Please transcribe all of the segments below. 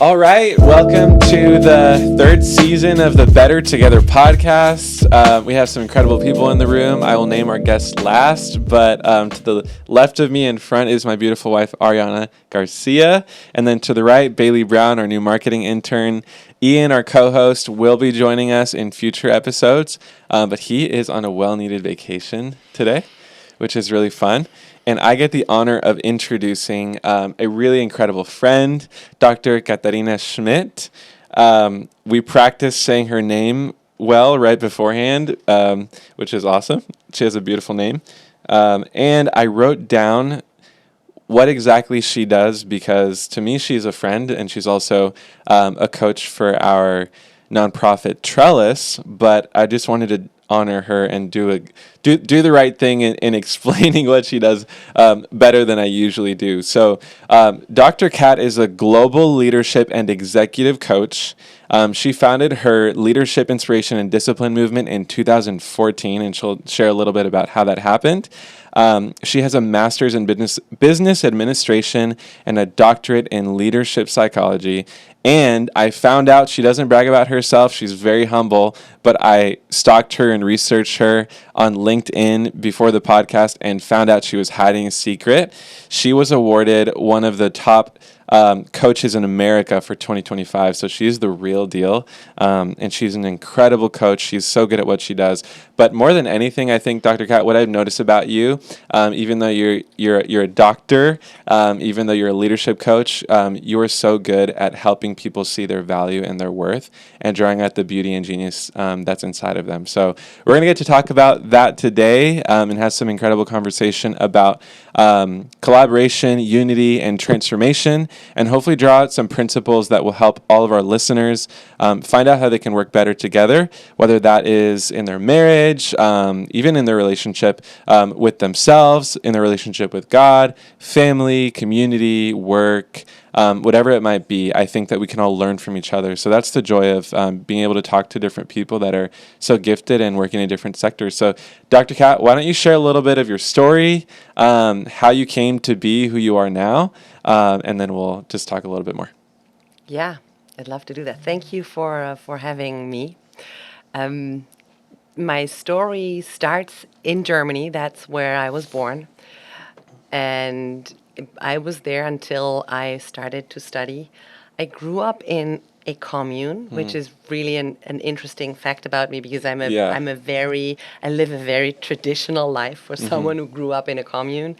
All right, welcome to the third season of the Better Together podcast. We have some incredible people in the room. I will name our guests last, but to the left of me in front is my beautiful wife, Ariana Garcia. And then to the right, Bailey Brown, our new marketing intern. Ian, our co-host, will be joining us in future episodes, but he is on a well-needed vacation today, which is really fun. And I get the honor of introducing a really incredible friend, Dr. Katharina Schmidt. We practiced saying her name well right beforehand, which is awesome. She has a beautiful name. And I wrote down what exactly she does because to me she's a friend and she's also a coach for our nonprofit Trellis. But I just wanted to honor her and do the right thing in explaining what she does better than I usually do. So Dr. Kat is a global leadership and executive coach. She founded her leadership, inspiration, and discipline movement in 2014, and she'll share a little bit about how that happened. She has a master's in business administration and a doctorate in leadership psychology. And I found out she doesn't brag about herself. She's very humble, but I stalked her and researched her on LinkedIn before the podcast and found out she was hiding a secret. She was awarded one of the top coaches in America for 2025. So she's the real deal. And she's an incredible coach. She's so good at what she does. But more than anything, I think, Dr. Kat, what I've noticed about you, even though you're a doctor, even though you're a leadership coach, you are so good at helping people see their value and their worth and drawing out the beauty and genius that's inside of them. So we're going to get to talk about that today and have some incredible conversation about collaboration, unity, and transformation, and hopefully draw out some principles that will help all of our listeners find out how they can work better together, whether that is in their marriage, even in their relationship with themselves, in their relationship with God, family, community, work, whatever it might be. I think that we can all learn from each other. So that's the joy of being able to talk to different people that are so gifted and working in different sectors. So Dr. Kat, why don't you share a little bit of your story, how you came to be who you are now, and then we'll just talk a little bit more. Yeah, I'd love to do that. Thank you for having me. My story starts in Germany. That's where I was born. And I was there until I started to study. I grew up in a commune, which is really an interesting fact about me because I live a very traditional life for someone who grew up in a commune.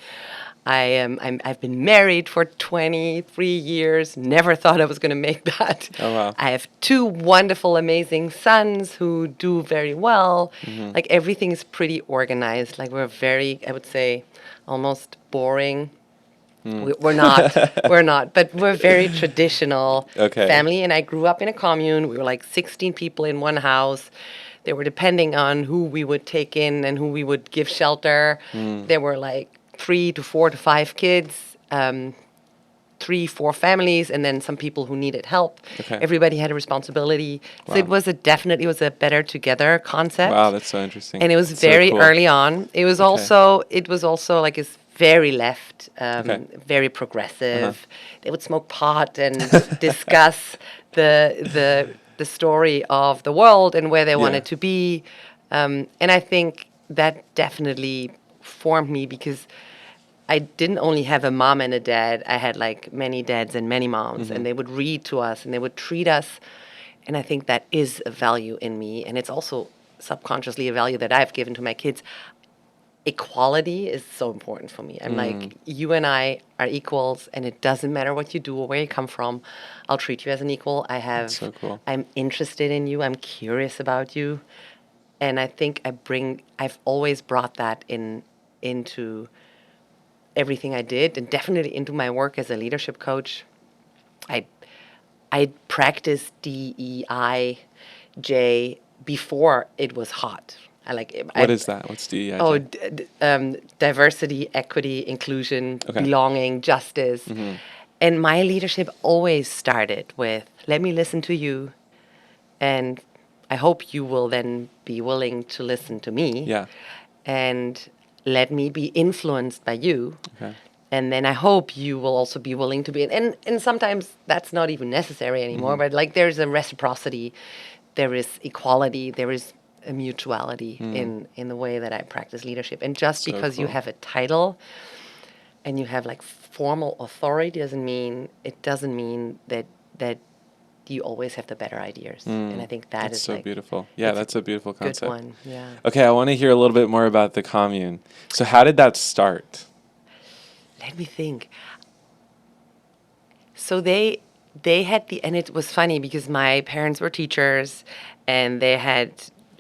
I've been married for 23 years. Never thought I was going to make that. Oh, wow. I have two wonderful, amazing sons who do very well. Like everything is pretty organized. Like we're very, I would say, almost boring. We're not, but we're very traditional family. And I grew up in a commune. We were like 16 people in one house. They were depending on who we would take in and who we would give shelter. There were like 3 to 4 to 5 kids, 3, 4 families, and then some people who needed help. Everybody had a responsibility. Wow. So it was a better together concept. Wow, that's so interesting. And it was That's very so cool. early on. It was also like it's very left, very progressive. They would smoke pot and discuss the story of the world and where they wanted to be. And I think that definitely formed me because I didn't only have a mom and a dad. I had like many dads and many moms, and they would read to us and they would treat us. And I think that is a value in me. And it's also subconsciously a value that I've given to my kids. Equality is so important for me. I'm like, you and I are equals, and it doesn't matter what you do or where you come from. I'll treat you as an equal. That's so cool. I'm interested in you. I'm curious about you. And I think I've always brought that into everything I did, and definitely into my work as a leadership coach. I practiced DEIJ before it was hot. What is that? What's DEIJ? Diversity, equity, inclusion, belonging, justice. And my leadership always started with, let me listen to you, and I hope you will then be willing to listen to me. Yeah. And let me be influenced by you. And then I hope you will also be willing to be, and sometimes that's not even necessary anymore, but like there's a reciprocity, there is equality, there is a mutuality in the way that I practice leadership. And just So because you cool. have a title and you have like formal authority doesn't mean that you always have the better ideas. And I think that That's is so like beautiful. Yeah, it's that's a beautiful good concept. one. Yeah. Okay, I want to hear a little bit more about the commune. So how did that start? Let me think. So they had and it was funny because my parents were teachers, and they had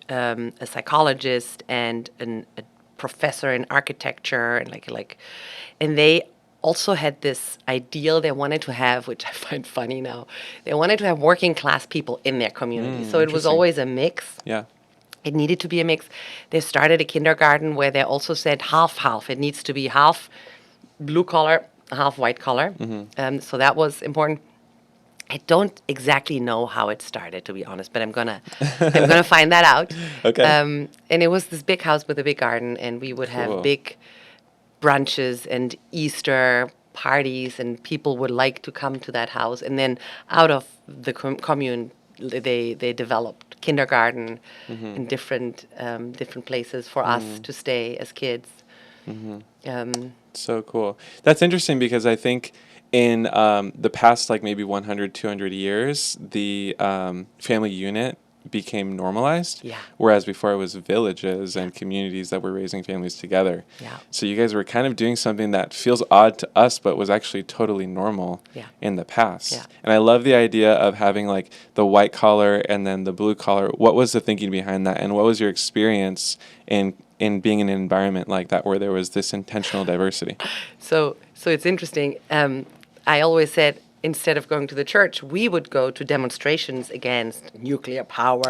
a psychologist and a professor in architecture, and and they also had this ideal they wanted to have, which I find funny now. They wanted to have working class people in their community. So it was Interesting. always a mix. Yeah. It needed to be a mix. They started a kindergarten where they also said half. It needs to be half blue collar, half white collar. So that was important. I don't exactly know how it started, to be honest, but I'm gonna find that out. Okay. And it was this big house with a big garden, and we would have Cool. big brunches and Easter parties, and people would like to come to that house. And then out of the commune, they developed kindergarten in different places for us to stay as kids. So cool. That's interesting because I think in the past, like maybe 100, 200 years, the family unit became normalized. Yeah. Whereas before it was villages and communities that were raising families together. Yeah. So you guys were kind of doing something that feels odd to us, but was actually totally normal Yeah. in the past. Yeah. And I love the idea of having like the white collar and then the blue collar. What was the thinking behind that? And what was your experience in being in an environment like that where there was this intentional diversity? So it's interesting. I always said instead of going to the church, we would go to demonstrations against nuclear power,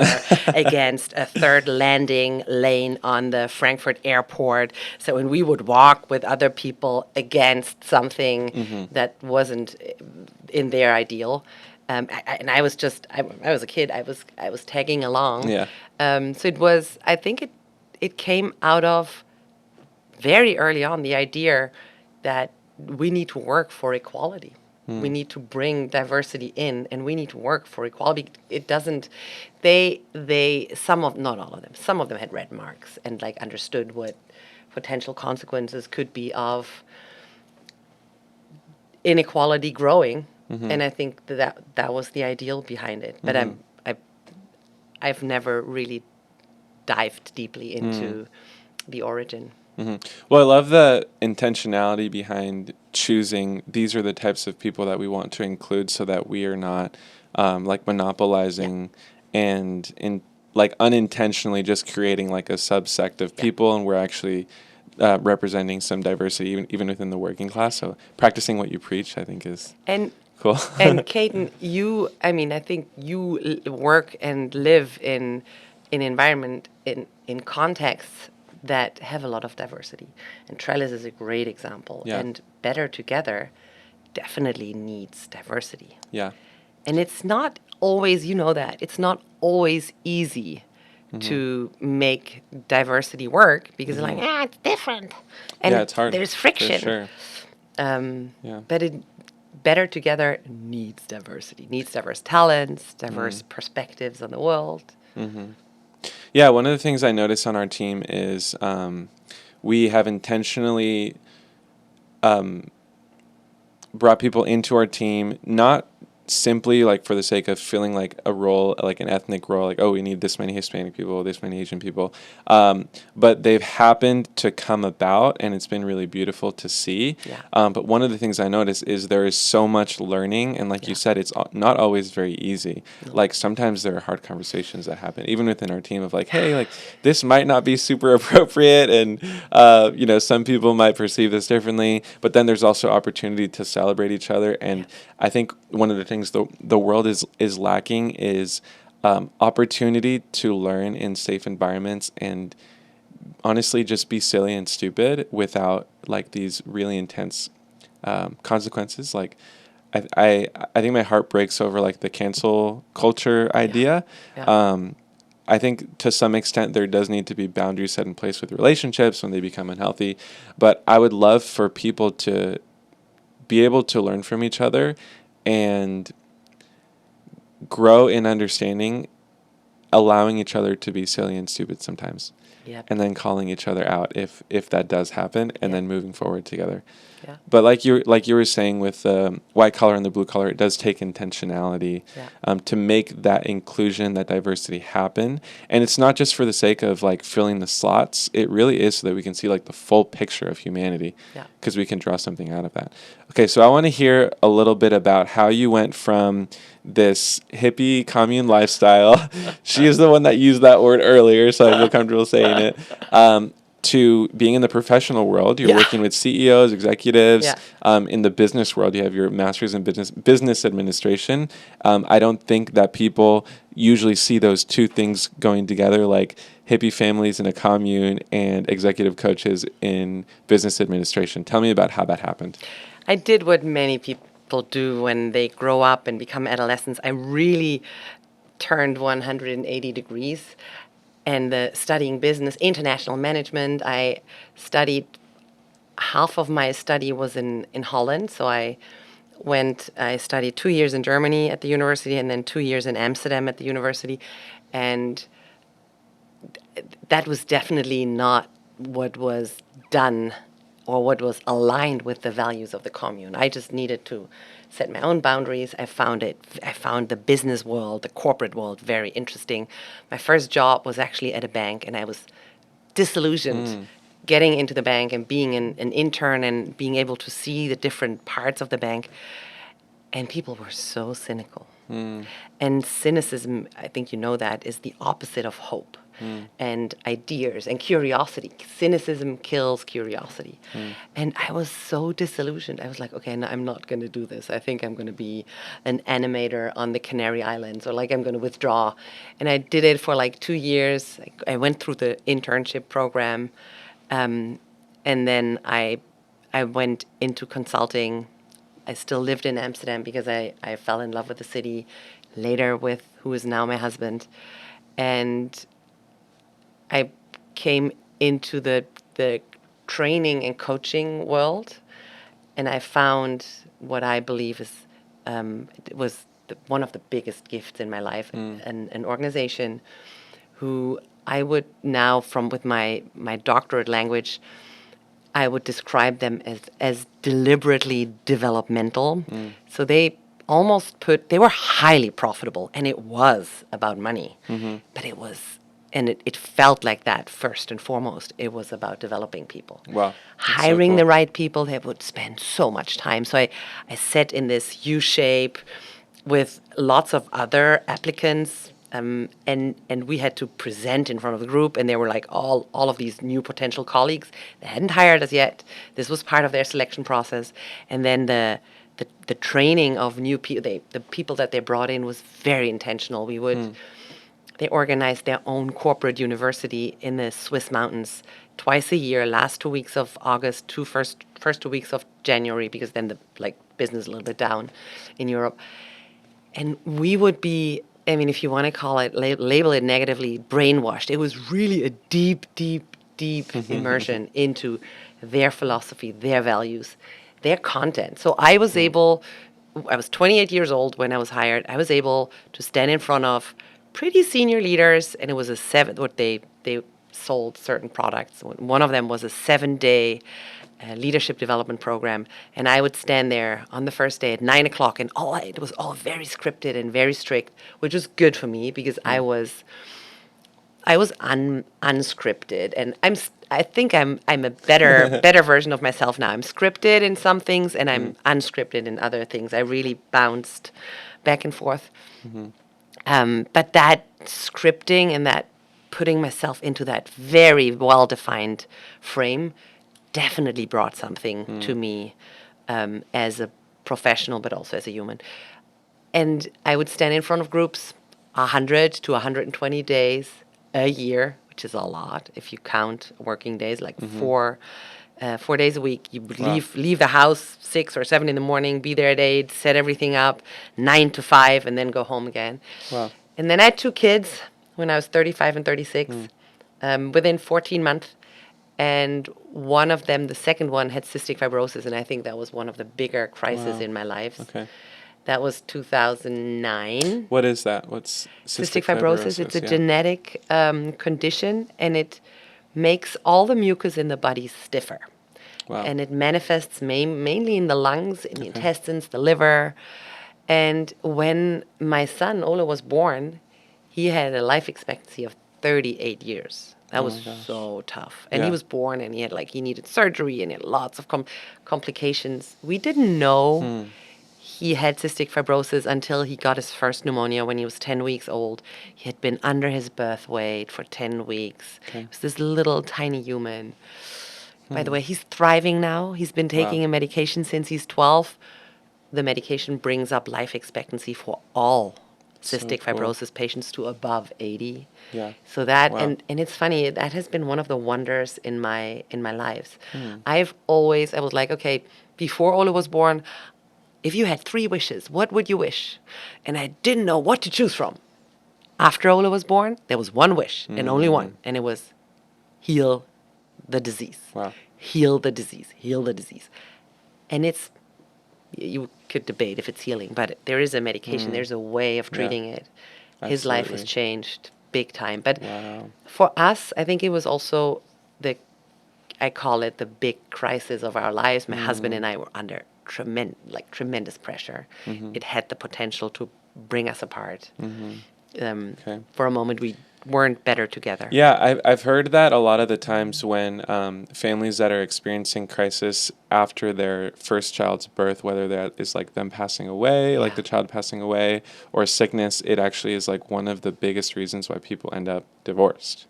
against a third landing lane on the Frankfurt airport. So when we would walk with other people against something that wasn't in their ideal. And I was I was a kid. I was tagging along. Yeah. So it was. I think it came out of very early on the idea that we need to work for equality. We need to bring diversity in, and we need to work for equality. It doesn't. Not all of them. Some of them had red marks and like understood what potential consequences could be of inequality growing. And I think that was the ideal behind it. But I've never really dived deeply into the origin. Well, I love the intentionality behind choosing these are the types of people that we want to include so that we are not like monopolizing and like unintentionally just creating like a subsect of people, and we're actually representing some diversity even within the working class. So practicing what you preach, I think, is cool. And Caden, I think you work and live in an environment in contexts that have a lot of diversity. And Trellis is a great example. Yeah. And Better Together definitely needs diversity. Yeah. And it's not always, it's not always easy to make diversity work because it's different. And it's hard. There's friction. For sure. But Better Together needs diversity, needs diverse talents, diverse perspectives on the world. Yeah, one of the things I notice on our team is we have intentionally brought people into our team, not simply like for the sake of filling like a role, like an ethnic role, like, oh, we need this many Hispanic people, this many Asian people. But they've happened to come about, and it's been really beautiful to see. Yeah. But one of the things I notice is there is so much learning, and like you said, it's not always very easy. No. Like sometimes there are hard conversations that happen, even within our team, of like, hey, like this might not be super appropriate, and some people might perceive this differently. But then there's also opportunity to celebrate each other, and I think one of the things the world is lacking is opportunity to learn in safe environments and honestly just be silly and stupid without like these really intense consequences. Like I think my heart breaks over like the cancel culture idea. Yeah. I think to some extent there does need to be boundaries set in place with relationships when they become unhealthy, but I would love for people to be able to learn from each other and grow in understanding, allowing each other to be silly and stupid sometimes. Yep. And then calling each other out if that does happen, and then moving forward together. Yeah. But like you were saying with the white collar and the blue collar, it does take intentionality to make that inclusion, that diversity happen. And it's not just for the sake of like filling the slots. It really is so that we can see like the full picture of humanity, because we can draw something out of that. Okay, so I want to hear a little bit about how you went from this hippie commune lifestyle. She is the one that used that word earlier, so I feel comfortable saying it. To being in the professional world. You're working with CEOs, executives. In the business world, you have your master's in business administration. I don't think that people usually see those two things going together, like hippie families in a commune and executive coaches in business administration. Tell me about how that happened. I did what many people do when they grow up and become adolescents. I really turned 180 degrees. And studying business, international management, I studied, half of my study was in Holland. So I studied 2 years in Germany at the university and then 2 years in Amsterdam at the university. And that was definitely not what was done or what was aligned with the values of the commune. I just needed to set my own boundaries. I found the business world, the corporate world, very interesting. My first job was actually at a bank, and I was disillusioned getting into the bank and being an intern and being able to see the different parts of the bank. And people were so cynical. And cynicism, I think you know that, is the opposite of hope. And ideas and curiosity. Cynicism kills curiosity. And I was so disillusioned. I was like, okay, no, I'm not going to do this. I think I'm going to be an animator on the Canary Islands, or like I'm going to withdraw. And I did it for like 2 years. I went through the internship program. And then I went into consulting. I still lived in Amsterdam because I fell in love with the city later with who is now my husband. And I came into the training and coaching world, and I found what I believe is was one of the biggest gifts in my life, an organization who I would now, with my doctorate language, I would describe them as deliberately developmental. So they were highly profitable, and it was about money, but it felt like that first and foremost. It was about developing people. Wow. Hiring the right people. They would spend so much time. So I sat in this U shape with lots of other applicants, and we had to present in front of the group, and they were like all of these new potential colleagues. They hadn't hired us yet. This was part of their selection process. And then the training of new people, the people that they brought in was very intentional. They organized their own corporate university in the Swiss mountains twice a year, last 2 weeks of August, first 2 weeks of January, because then the business is a little bit down in Europe. And we would be, I mean, if you want to call it, label it negatively, brainwashed. It was really a deep immersion into their philosophy, their values, their content. So I was 28 years old when I was hired. I was able to stand in front of pretty senior leaders, and it was they sold certain products. One of them was a 7-day leadership development program, and I would stand there on the first day at 9:00, and it was all very scripted and very strict, which was good for me because I was unscripted, and I think I'm a better version of myself now. I'm scripted in some things, and I'm unscripted in other things. I really bounced back and forth. But that scripting and that putting myself into that very well-defined frame definitely brought something to me as a professional, but also as a human. And I would stand in front of groups 100 to 120 days a year, which is a lot if you count working days, like 4 days a week. You would leave the house 6 or 7 in the morning, be there at 8, set everything up, 9 to 5, and then go home again. Wow. And then I had 2 kids when I was 35 and 36, within 14 months. And one of them, the second one, had cystic fibrosis, and I think that was one of the bigger crises in my life. Okay. That was 2009. What is that? What's Cystic fibrosis? It's a genetic condition, and it makes all the mucus in the body stiffer. Wow. And it manifests mainly in the lungs, in the intestines, the liver. And when my son, Ola, was born, he had a life expectancy of 38 years. That was so tough. And he was born, and he needed surgery, and he had lots of complications. We didn't know he had cystic fibrosis until he got his first pneumonia when he was 10 weeks old. He had been under his birth weight for 10 weeks. Okay. He was this little tiny human. By the way, he's thriving now. He's been taking a medication since he's 12. The medication brings up life expectancy for all cystic fibrosis patients to above 80. Yeah. So that and it's funny, that has been one of the wonders in my lives. I was like, okay, before Ola was born, if you had 3 wishes, what would you wish? And I didn't know what to choose from. After Ola was born, there was one wish and only one, and it was heal the disease. Wow. Heal the disease. Heal the disease. And you could debate if it's healing, but there is a medication, there's a way of treating it. His life has changed big time. But for us, I think it was also I call it the big crisis of our lives. My husband and I were under tremendous pressure. It had the potential to bring us apart. For a moment, we weren't better together. Yeah, I've heard that a lot of the times when families that are experiencing crisis after their first child's birth, whether that is like them passing away, like the child passing away, or sickness, it actually is like one of the biggest reasons why people end up divorced.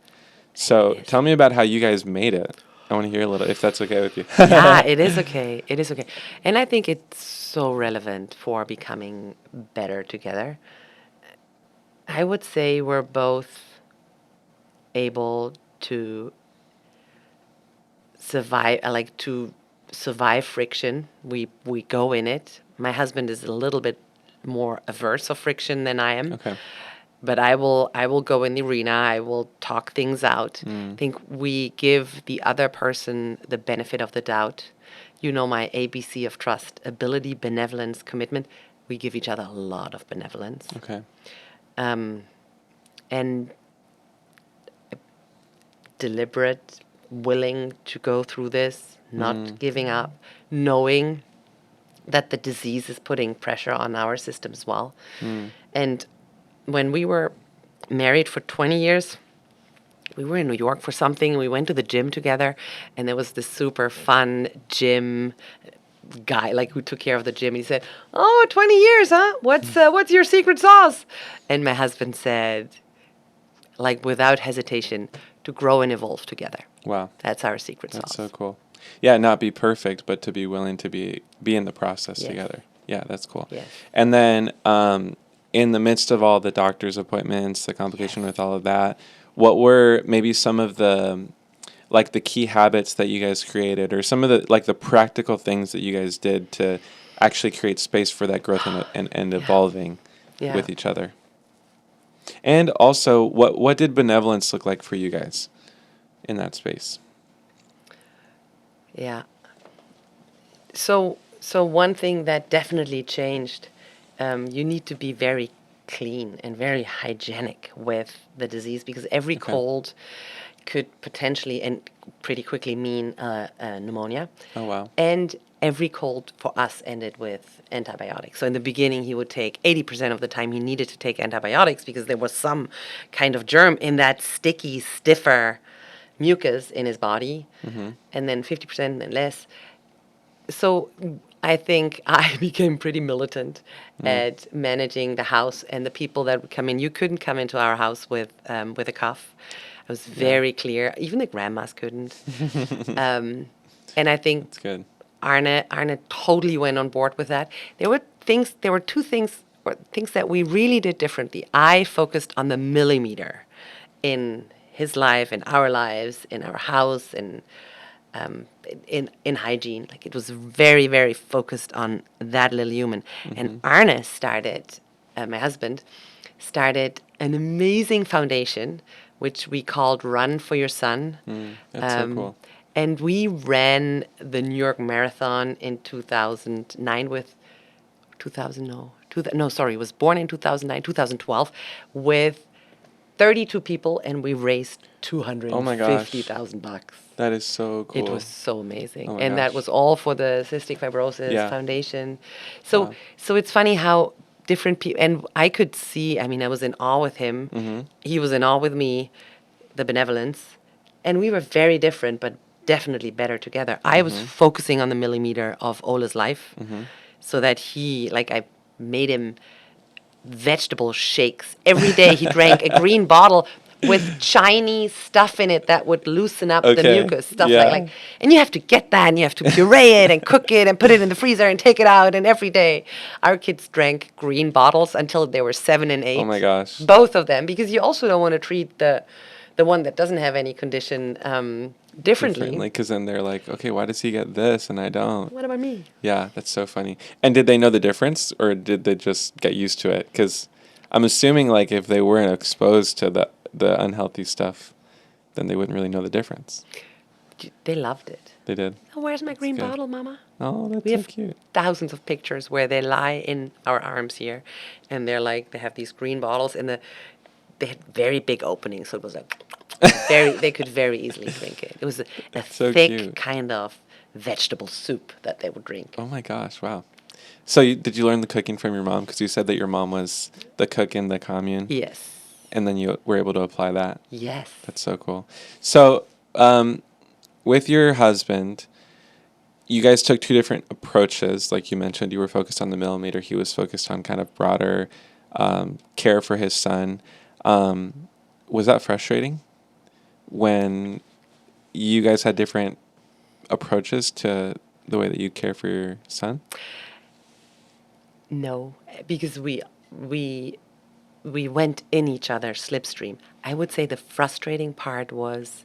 So tell me about how you guys made it. I want to hear a little, if that's okay with you. Yeah, it is okay. It is okay. And I think it's so relevant for becoming better together. I would say we're both able to survive friction. We go in it. My husband is a little bit more averse of friction than I am. Okay. But I will go in the arena. I will talk things out. I think we give the other person the benefit of the doubt. You know my ABC of trust: ability, benevolence, commitment. We give each other a lot of benevolence. Okay. And deliberate, willing to go through this, not giving up, knowing that the disease is putting pressure on our system as well. And when we were married for 20 years, we were in New York for something. We went to the gym together, and there was this super fun gym guy, who took care of the gym. He said, "Oh, 20 years, huh? What's your secret sauce?" And my husband said, without hesitation, to grow and evolve together. Wow. That's our secret sauce. That's so cool. Yeah, not be perfect, but to be willing to be in the process together. Yeah, that's cool. Yes. And then in the midst of all the doctor's appointments, the complication with all of that, what were maybe some of the the key habits that you guys created, or some of the the practical things that you guys did to actually create space for that growth and evolving with each other? And also, what did benevolence look like for you guys in that space? Yeah. So one thing that definitely changed, you need to be very clean and very hygienic with the disease, because every cold could potentially and pretty quickly mean pneumonia. Oh, wow. And every cold for us ended with antibiotics. So in the beginning, he would take 80% of the time he needed to take antibiotics because there was some kind of germ in that sticky, stiffer mucus in his body, and then 50% and less. So I think I became pretty militant at managing the house and the people that would come in. You couldn't come into our house with a cough. I was very clear. Even the grandmas couldn't. And I think that's good. Arne totally went on board with that. There were two things that we really did differently. I focused on the millimeter in his life, in our lives, in our house, in hygiene. It was very, very focused on that little human. And Arne started, my husband, started an amazing foundation, which we called Run for Your Son. That's so cool. And we ran the New York Marathon in 2009 with 2000, no, no, sorry, was born in 2009, 2012 with 32 people, and we raised Oh my gosh. $250,000. That is so cool. It was so amazing. Oh my And gosh. that was all for the Cystic Fibrosis Yeah. Foundation. So Wow. so it's funny how different people, and I could see, I mean, I was in awe with him. Mm-hmm. He was in awe with me, the benevolence. And we were very different, but definitely better together. I was focusing on the millimeter of Ola's life so that he, like, I made him vegetable shakes. Every day he drank a green bottle with Chinese stuff in it that would loosen up the Okay. mucus, stuff Yeah. like, and you have to get that, and you have to puree it and cook it and put it in the freezer and take it out. And every day our kids drank green bottles until they were 7 and 8. Oh my gosh. Both of them, because you also don't want to treat the one that doesn't have any condition differently. Because then they're like, okay, why does he get this and I don't? What about me? Yeah, that's so funny. And did they know the difference, or did they just get used to it? Because I'm assuming, like, if they weren't exposed to the unhealthy stuff, then they wouldn't really know the difference. They loved it. They did. Oh, where's my green good. bottle, Mama? Oh, that's We so have cute. thousands of pictures where they lie in our arms here, and they're like, they have these green bottles, and they had very big openings, so it was like they could very easily drink it. It was a so thick cute. kind of vegetable soup that they would drink. Oh my gosh, wow. So did you learn the cooking from your mom? Because you said that your mom was the cook in the commune. Yes. And then you were able to apply that. Yes. That's so cool. So with your husband, you guys took two different approaches. Like you mentioned, you were focused on the millimeter. He was focused on kind of broader care for his son. Was that frustrating when you guys had different approaches to the way that you care for your son? No, because we went in each other's slipstream. I would say the frustrating part was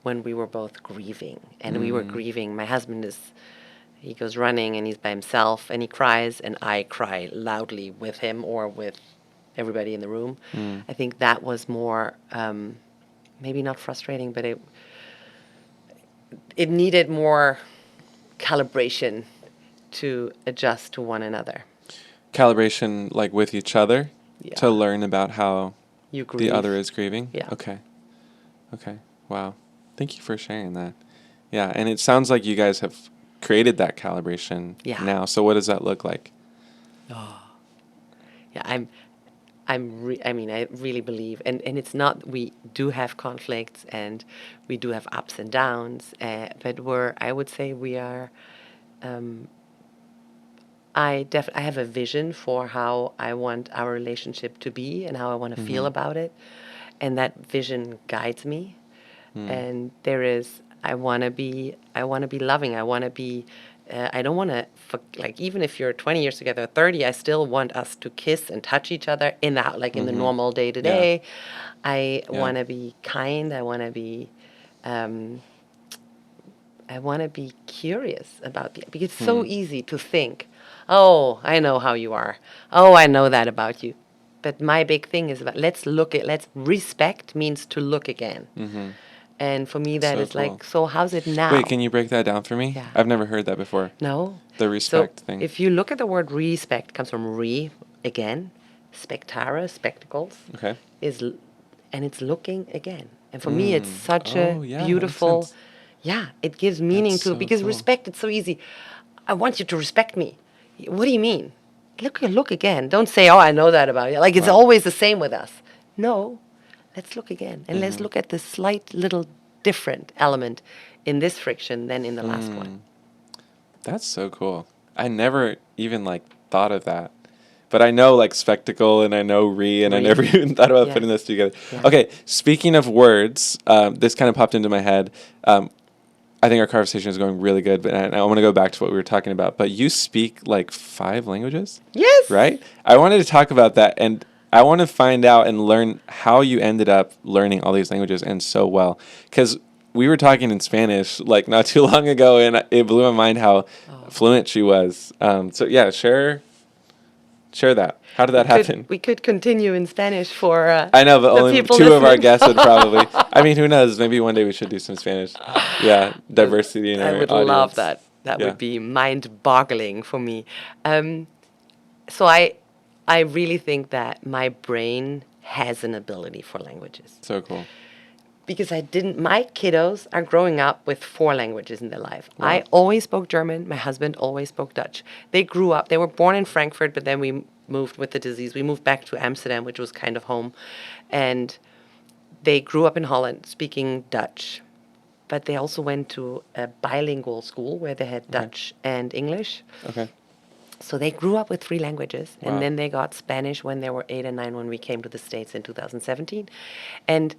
when we were both grieving, and we were grieving. My husband he goes running and he's by himself and he cries, and I cry loudly with him or with everybody in the room. I think that was more, maybe not frustrating, but it needed more calibration to adjust to one another. Calibration, like with each other, Yeah. to learn about how You grieve. the other is grieving? Yeah. Okay. Wow. Thank you for sharing that. Yeah, and it sounds like you guys have created that calibration now. So what does that look like? Yeah, I really believe, and it's not, we do have conflicts and we do have ups and downs, but I would say we are, I have a vision for how I want our relationship to be and how I want to feel about it, and that vision guides me. And I want to be loving. I want to be. I don't want to, like, even if you're 20 years together, 30, I still want us to kiss and touch each other in the normal day to day. I want to be kind. I want to be curious about because it's so easy to think, oh, I know how you are. Oh, I know that about you. But my big thing is about let's respect means to look again. And for me, that So is cool. like, so how's it now? Wait, can you break that down for me? Yeah. I've never heard that before. No. The respect So thing. if you look at the word respect, it comes from again, spectara, spectacles, Okay. and it's looking again. And for me, it's such a yeah, beautiful, makes sense. it gives meaning That's to so it because cool. respect, it's so easy. I want you to respect me. What do you mean? Look again. Don't say, oh, I know that about you. Like it's always the same with us. No, let's look again. And let's look at the slight little different element in this friction than in the last one. That's so cool. I never even thought of that. But I know spectacle and I know and I never even thought about putting this together. Yeah. Okay, speaking of words, this kind of popped into my head. I think our conversation is going really good, but I want to go back to what we were talking about. But you speak 5 languages? Yes. Right? I wanted to talk about that, and I want to find out and learn how you ended up learning all these languages and so well. Because we were talking in Spanish not too long ago, and it blew my mind how fluent she was. So yeah, share Share that. How did that happen? We could continue in Spanish for I know, but the only people two of our listening. guests would probably. I mean, who knows? Maybe one day we should do some Spanish. Yeah, diversity in I our would audience. love that. That Yeah. would be mind-boggling for me. So I really think that my brain has an ability for languages. So cool. Because my kiddos are growing up with 4 languages in their life. Wow. I always spoke German. My husband always spoke Dutch. They grew up, they were born in Frankfurt, but then we moved with the disease. We moved back to Amsterdam, which was kind of home. And they grew up in Holland speaking Dutch. But they also went to a bilingual school where they had Dutch and English. Okay. So they grew up with 3 languages. Wow. And then they got Spanish when they were 8 and 9 when we came to the States in 2017. And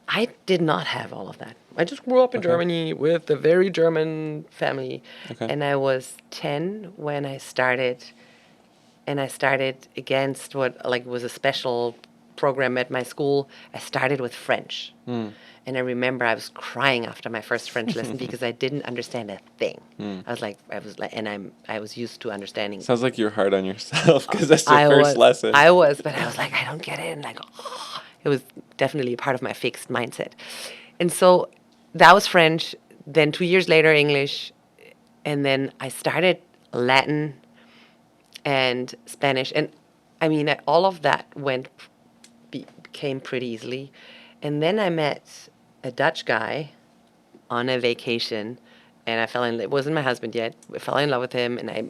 I did not have all of that. I just grew up in Germany with a very German family. Okay. And I was 10 when I started, and I started against what was a special program at my school. I started with French. And I remember I was crying after my first French lesson because I didn't understand a thing. I was used to understanding. Sounds like you're hard on yourself because that's your first lesson. I was, but I was like, I don't get it. And it was definitely part of my fixed mindset. And so that was French. Then 2 years later, English. And then I started Latin and Spanish. And I mean, all of that became pretty easily. And then I met a Dutch guy on a vacation, and I fell in love. It wasn't my husband yet. I fell in love with him, and I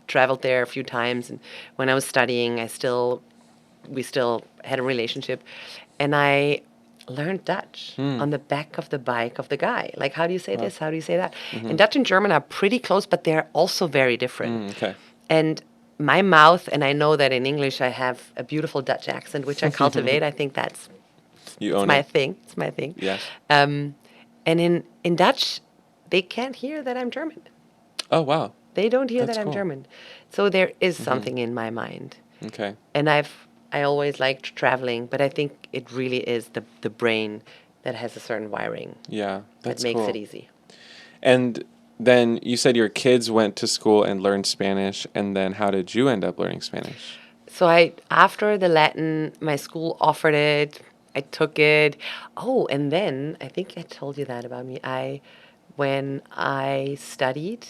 traveled there a few times. And when I was studying, we still had a relationship, and I learned Dutch on the back of the bike of the guy. Like, how do you say this? How do you say that? And Dutch and German are pretty close, but they're also very different. Okay. And my mouth, and I know that in English I have a beautiful Dutch accent, which I cultivate. I think that's my thing. It's my thing. Yes. And in Dutch, they can't hear that I'm German. Oh, wow. They don't hear That's that I'm cool. German. So there is something in my mind. Okay. And I always liked traveling, but I think it really is the brain that has a certain wiring. Yeah, that's that makes cool. it easy. And then you said your kids went to school and learned Spanish, and then how did you end up learning Spanish? So after the Latin, my school offered it. I took it. Oh, and then I think I told you that about me. When I studied,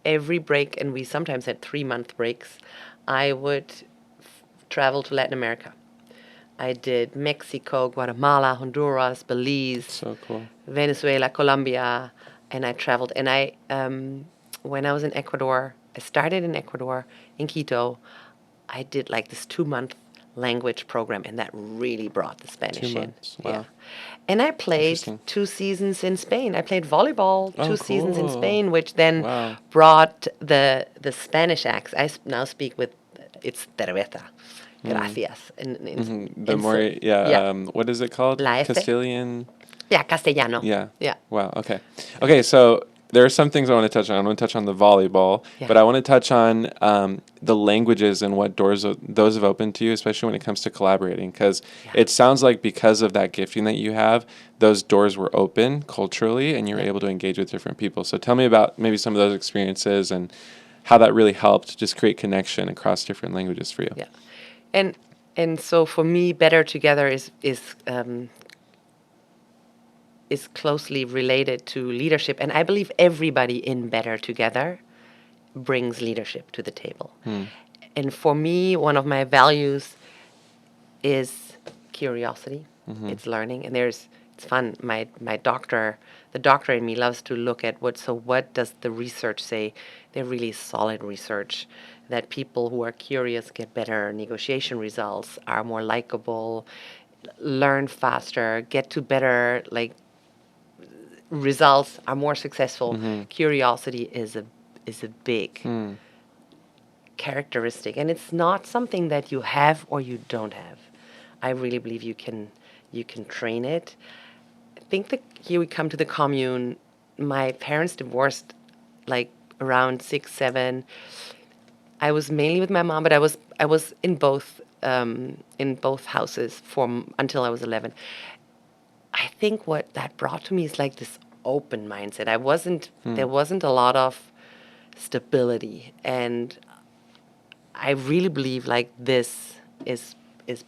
every break, and we sometimes had 3-month breaks, I would travel to Latin America. I did Mexico, Guatemala, Honduras, Belize, So cool. Venezuela, Colombia, and I traveled. And when I was in Ecuador, I started in Ecuador, in Quito. I did this 2-month language program, and that really brought the Spanish 2 months. in. Wow. Yeah. And I played Interesting. 2 seasons in Spain. I played volleyball 2 seasons in cool. Spain, which then Wow. brought the Spanish accent. I now speak with, it's cerveza. Gracias. What is it called? La F. Castilian. Yeah, castellano. Yeah. Yeah. Wow. Okay. So there are some things I want to touch on. I want to touch on the volleyball, but I want to touch on the languages and what doors those have opened to you, especially when it comes to collaborating. Because it sounds like because of that gifting that you have, those doors were open culturally, and you were able to engage with different people. So tell me about maybe some of those experiences and how that really helped just create connection across different languages for you. Yeah. And so for me, Better Together is closely related to leadership. And I believe everybody in Better Together brings leadership to the table. And for me, one of my values is curiosity. It's learning. And it's fun. The doctor in me loves to look at what does the research say? They're really solid research that people who are curious get better negotiation results, are more likable, learn faster, get to better results, are more successful. Curiosity is a big characteristic, and it's not something that you have or you don't have. I really believe you can train it. I think that here we come to the Commune. My parents divorced around 6, 7. I was mainly with my mom, but I was in both houses until I was 11. I think what that brought to me is this open mindset. There wasn't a lot of stability, and I really believe like this is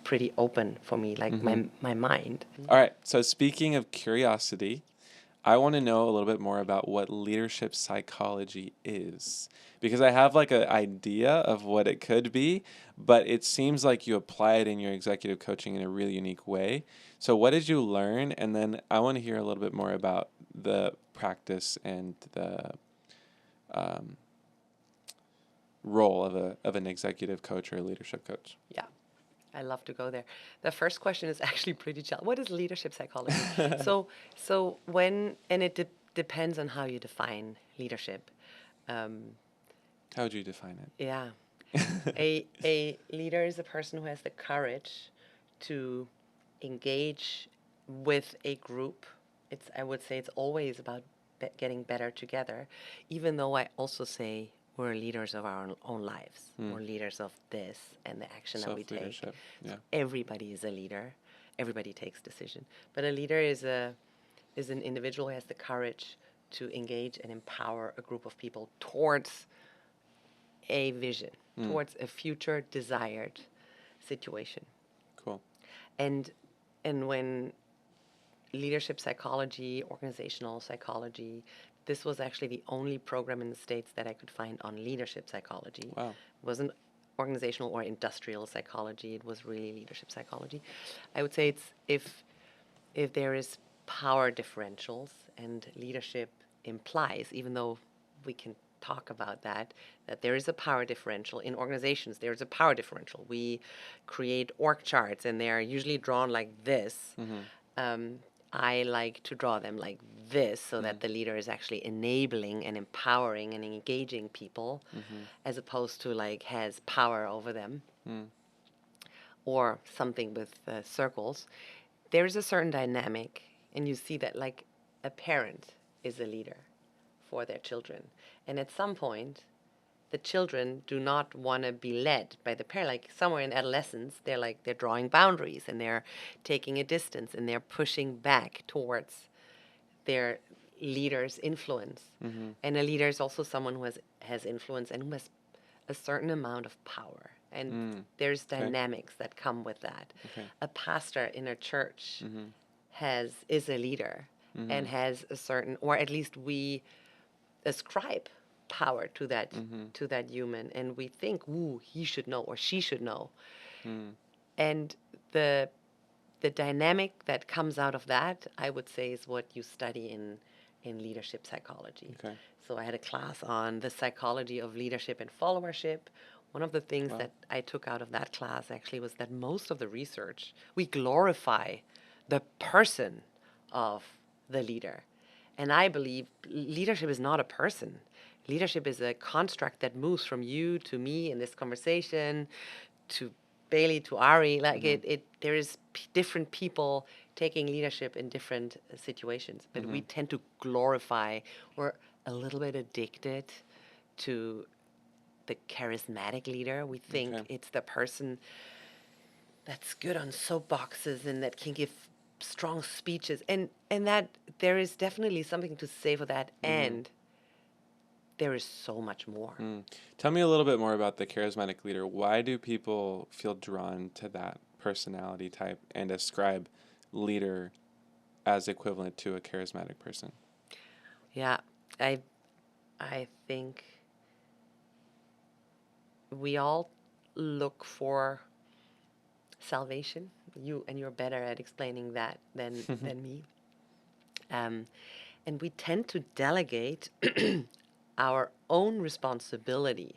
pretty open for me, like my mind. All right. So speaking of curiosity, I want to know a little bit more about what leadership psychology is, because I have like an idea of what it could be, but it seems like you apply it in your executive coaching in a really unique way. So what did you learn? And then I want to hear a little bit more about the practice and the um, role of an executive coach or a leadership coach. Yeah. I love to go there. The first question is actually pretty challenging. What is leadership psychology? So when, and it depends on how you define leadership. How would you define it? Yeah. A leader is a person who has the courage to engage with a group. I would say it's always about getting better together, even though I also say we're leaders of our own lives. We're leaders of this and the action that we take. Yeah. Everybody is a leader. Everybody takes decision. But a leader is an individual who has the courage to engage and empower a group of people towards a vision, towards a future desired situation. Cool. And when leadership psychology, organizational psychology, this was actually the only program in the States that I could find on leadership psychology. Wow. It wasn't organizational or industrial psychology, it was really leadership psychology. I would say it's if there is power differentials, and leadership implies, even though we can talk about that there is a power differential in organizations. There is a power differential. We create org charts, and they are usually drawn like this. I like to draw them like this, so that the leader is actually enabling and empowering and engaging people, as opposed to like has power over them, or something with circles. There's a certain dynamic, and you see that like a parent is a leader for their children. And at some point, the children do not want to be led by the parent. Like somewhere in adolescence, they're drawing boundaries, and they're taking a distance, and they're pushing back towards their leader's influence. And a leader is also someone who has influence and who has a certain amount of power. And there's dynamics that come with that. A pastor in a church is a leader, and has a certain, or at least we ascribe power to that human, and we think, ooh, he should know or she should know. And the dynamic that comes out of that, I would say, is what you study in leadership psychology. So I had a class on the psychology of leadership and followership. One of the things that I took out of that class actually was that most of the research, we glorify the person of the leader. And I believe leadership is not a person. Leadership is a construct that moves from you to me in this conversation, to Bailey, to Ari. Like there is different people taking leadership in different situations. But we tend to glorify, we're a little bit addicted to the charismatic leader. We think it's the person that's good on soapboxes and that can give strong speeches, and that there is definitely something to say for that, and there is so much more. Tell me a little bit more about the charismatic leader. Why do people feel drawn to that personality type and ascribe leader as equivalent to a charismatic person? Yeah, I think we all look for salvation. You're better at explaining that than me. And we tend to delegate our own responsibility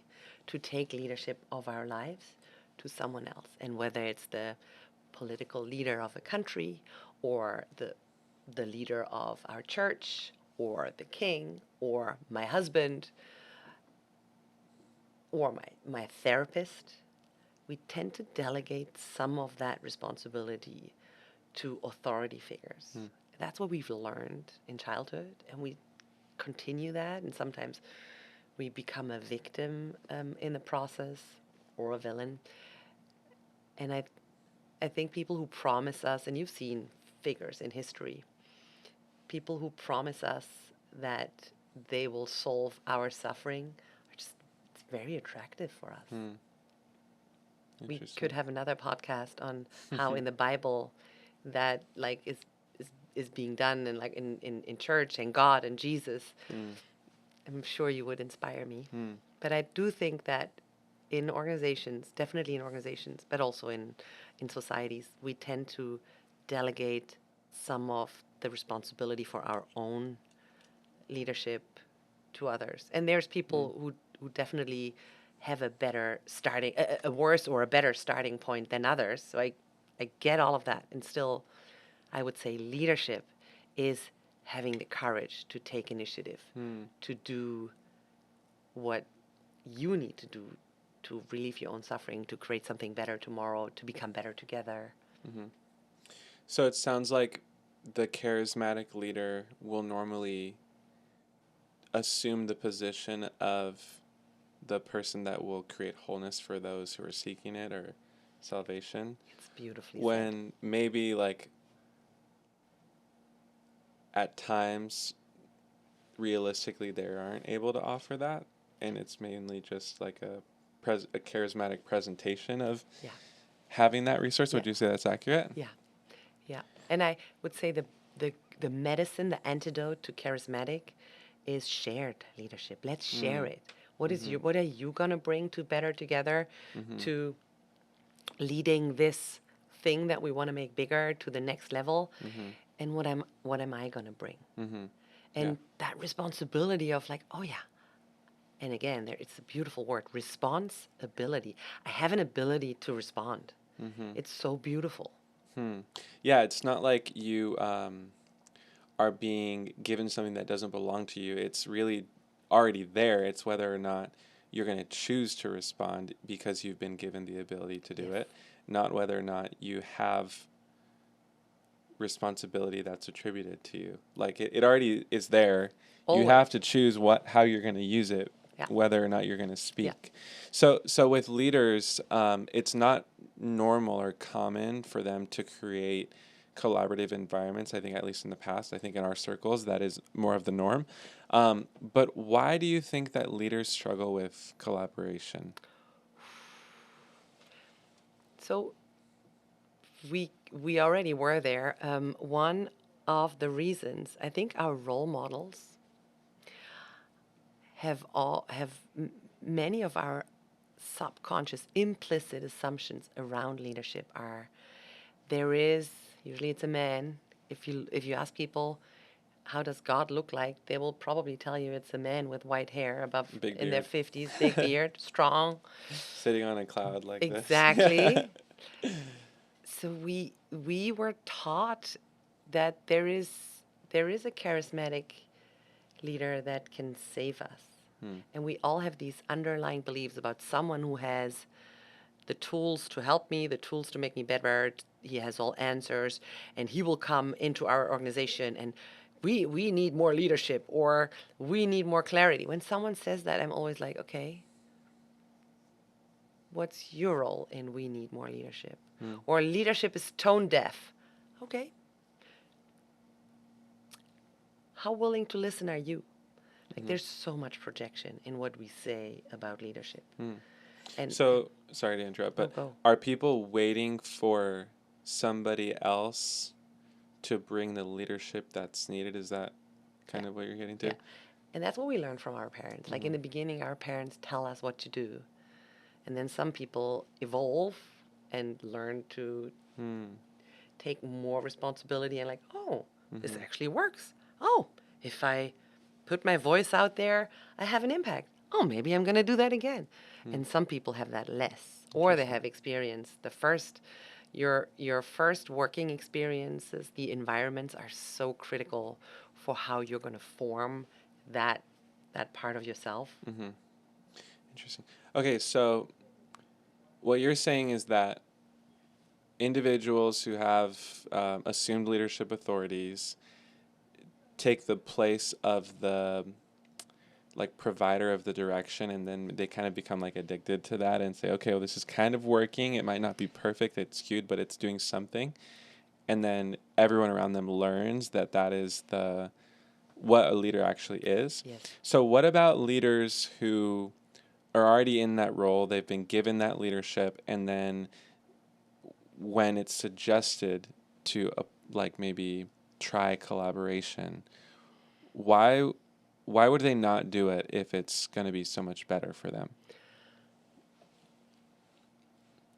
to take leadership of our lives to someone else. And whether it's the political leader of a country, or the leader of our church, or the king, or my husband, or my therapist, we tend to delegate some of that responsibility to authority figures. That's what we've learned in childhood, and we continue that, and sometimes we become a victim in the process, or a villain. And I think people who promise us, and you've seen figures in history, people who promise us that they will solve our suffering, are just, it's very attractive for us. we could have another podcast on how in the Bible that like is being done and like in church and God and Jesus. I'm sure you would inspire me. But I do think that in organizations, definitely in organizations, but also in societies, we tend to delegate some of the responsibility for our own leadership to others. And there's people who definitely have a better starting, a worse or a better starting point than others. So I get all of that. And still, I would say leadership is having the courage to take initiative, to do what you need to do to relieve your own suffering, to create something better tomorrow, to become better together. So it sounds like the charismatic leader will normally assume the position of the person that will create wholeness for those who are seeking it or salvation. It's beautifully when said. Maybe like at times realistically they aren't able to offer that, and it's mainly just like a charismatic presentation of having that resource. Would you say that's accurate? Yeah. And I would say the medicine, the antidote to charismatic is shared leadership. Let's share it. What are you gonna bring to Better Together, to leading this thing that we want to make bigger to the next level, and what am I gonna bring? And that responsibility of like, oh yeah, and again, it's a beautiful word, responsibility. I have an ability to respond. It's so beautiful. Yeah, it's not like you are being given something that doesn't belong to you. It's really already there. It's whether or not you're going to choose to respond because you've been given the ability to do it, not whether or not you have responsibility that's attributed to you. Like it already is there. Always. You have to choose how you're going to use it, whether or not you're going to speak. So with leaders, it's not normal or common for them to create collaborative environments. I think at least in the past, I think in our circles, that is more of the norm. But why do you think that leaders struggle with collaboration? So we already were there. One of the reasons, I think our role models have many of our subconscious implicit assumptions around leadership are usually it's a man. If you ask people how does God look like, they will probably tell you it's a man with white hair in their 50s, big beard, strong, sitting on a cloud like this. Exactly. So we were taught that there is a charismatic leader that can save us. And we all have these underlying beliefs about someone who has the tools to help me, the tools to make me better. He has all answers, and he will come into our organization, and we need more leadership, or we need more clarity. When someone says that, I'm always like, okay, what's your role in we need more leadership? Or leadership is tone deaf. Okay. How willing to listen are you? Like there's so much projection in what we say about leadership. And so, sorry to interrupt, but are people waiting for somebody else to bring the leadership that's needed? Is that kind of what you're getting to? Yeah. And that's what we learned from our parents. Like in the beginning, our parents tell us what to do. And then some people evolve and learn to take more responsibility and like, oh, this actually works. Oh, if I put my voice out there, I have an impact. Oh, maybe I'm going to do that again. And some people have that less, or they have experienced your first working experiences. The environments are so critical for how you're going to form that part of yourself. Interesting. Okay, so what you're saying is that individuals who have assumed leadership authorities take the place of the provider of the direction, and then they kind of become like addicted to that and say, okay, well, this is kind of working. It might not be perfect, it's skewed, but it's doing something. And then everyone around them learns that is what a leader actually is. Yes. So what about leaders who are already in that role, they've been given that leadership, and then when it's suggested to like maybe try collaboration, why would they not do it if it's going to be so much better for them?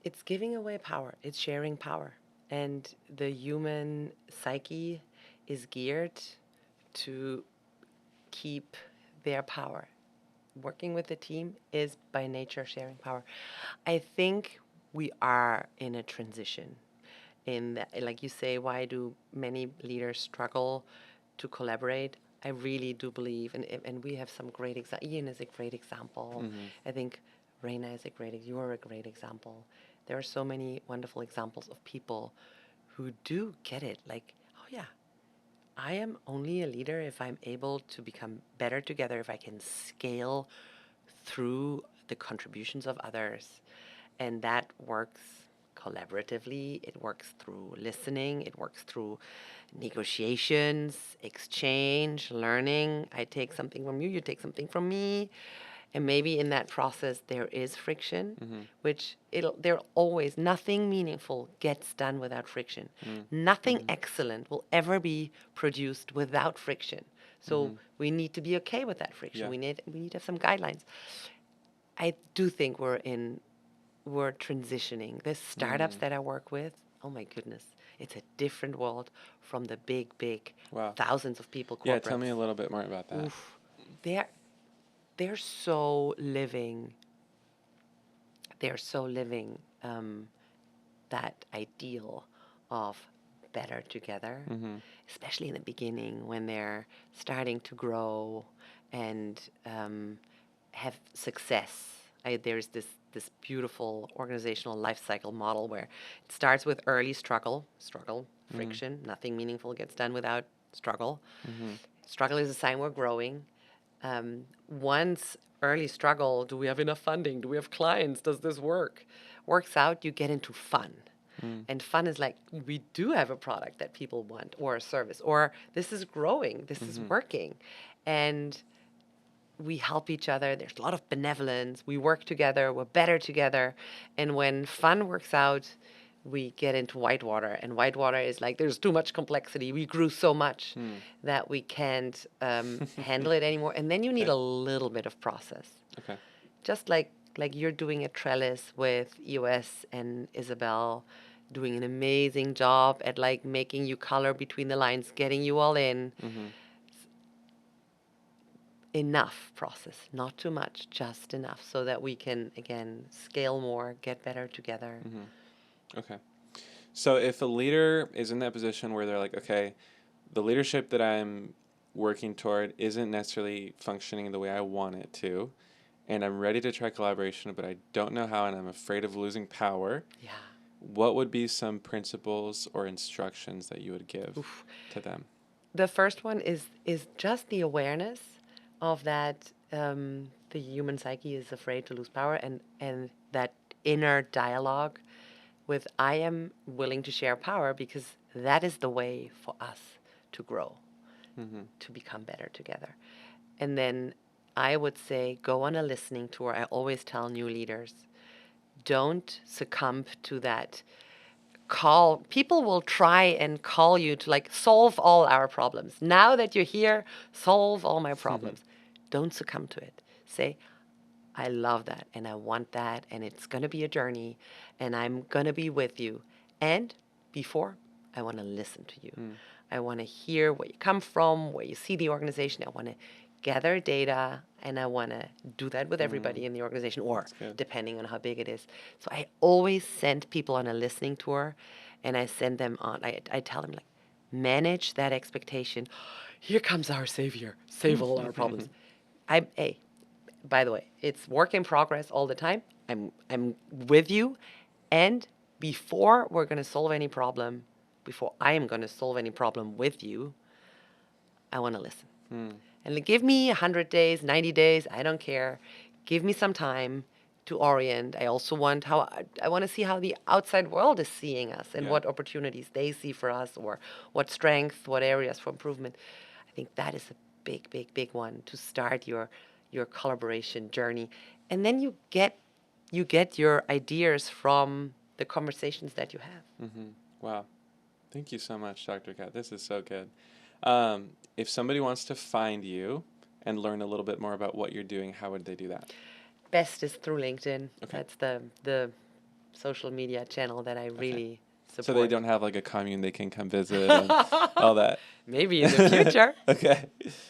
It's giving away power. It's sharing power. And the human psyche is geared to keep their power. Working with the team is by nature sharing power. I think we are in a transition. In that, like you say, why do many leaders struggle to collaborate? I really do believe, and we have some great examples. Ian is a great example. I think Reina is a great. You're a great example. There are so many wonderful examples of people who do get it. Like, oh yeah, I am only a leader if I'm able to become better together, if I can scale through the contributions of others. And that works collaboratively, it works through listening, it works through negotiations, exchange, learning. I take something from you, you take something from me. And maybe in that process there is friction, which there always, nothing meaningful gets done without friction. Nothing excellent will ever be produced without friction. So we need to be okay with that friction. Yeah. We need to have some guidelines. I do think we're transitioning. The startups that I work with, oh my goodness, it's a different world from the big Wow. thousands of people corporates. Yeah, tell me a little bit more about that. Oof. They're so living. They're so living that ideal of better together, especially in the beginning when they're starting to grow and have success. There's this beautiful organizational life cycle model where it starts with early struggle, friction. Nothing meaningful gets done without struggle. Struggle is a sign we're growing. Once early struggle, do we have enough funding? Do we have clients? Does this work? Works out, you get into fun. And fun is like, we do have a product that people want, or a service, or this is growing, this is working. And we help each other. There's a lot of benevolence. We work together. We're better together. And when fun works out, we get into whitewater. And whitewater is like, there's too much complexity. We grew so much that we can't handle it anymore. And then you need a little bit of process. Okay. Just like you're doing a trellis with EOS and Isabel, doing an amazing job at like making you color between the lines, getting you all in. Enough process, not too much, just enough, so that we can, again, scale more, get better together. Okay. So if a leader is in that position where they're like, okay, the leadership that I'm working toward isn't necessarily functioning the way I want it to, and I'm ready to try collaboration, but I don't know how, and I'm afraid of losing power. Yeah. What would be some principles or instructions that you would give to them? The first one is just the awareness of that the human psyche is afraid to lose power, and that inner dialogue with, I am willing to share power because that is the way for us to grow, to become better together. And then I would say, go on a listening tour. I always tell new leaders, don't succumb to that call. People will try and call you to like solve all our problems. Now that you're here, solve all my problems. Don't succumb to it. Say, I love that and I want that, and it's going to be a journey and I'm going to be with you. And before, I want to listen to you. I want to hear where you come from, where you see the organization. I want to gather data, and I want to do that with everybody in the organization, or depending on how big it is. So I always send people on a listening tour, and I send them on, I tell them, like, manage that expectation. Here comes our savior, save all our problems. Hey, by the way, it's work in progress all the time. I'm with you, and before we're going to solve any problem, before I am going to solve any problem with you, I want to listen. And give me 100 days, 90 days, I don't care. Give me some time to orient. I also want I want to see how the outside world is seeing us, and what opportunities they see for us, or what strength, what areas for improvement. I think that is a big one to start your collaboration journey. And then you get your ideas from the conversations that you have. Wow. Thank you so much, Dr. Kat. This is so good. If somebody wants to find you and learn a little bit more about what you're doing, how would they do that? Best is through LinkedIn. Okay. That's the social media channel that I really support. So they don't have like a commune they can come visit and all that? Maybe in the future. Okay,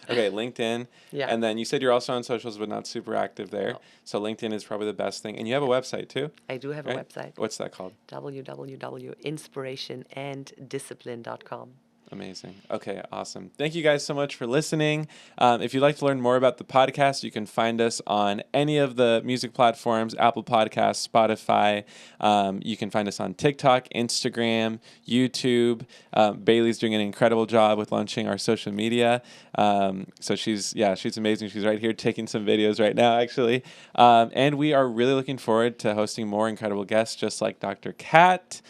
LinkedIn. Yeah. And then you said you're also on socials, but not super active there. No. So LinkedIn is probably the best thing. And you have a website too? I do have a website. What's that called? www.inspirationanddiscipline.com. Amazing. Okay, awesome. Thank you guys so much for listening. If you'd like to learn more about the podcast, you can find us on any of the music platforms, Apple Podcasts, Spotify. You can find us on TikTok, Instagram, YouTube. Bailey's doing an incredible job with launching our social media. So she's amazing. She's right here taking some videos right now, actually. And we are really looking forward to hosting more incredible guests just like Dr. Kat.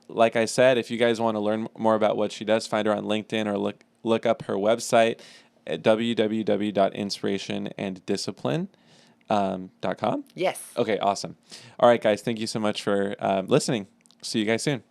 Like I said, if you guys want to learn more about what she does, find her on LinkedIn or look up her website at www.inspirationanddiscipline.com. Yes. Okay, awesome. All right, guys, thank you so much for listening. See you guys soon.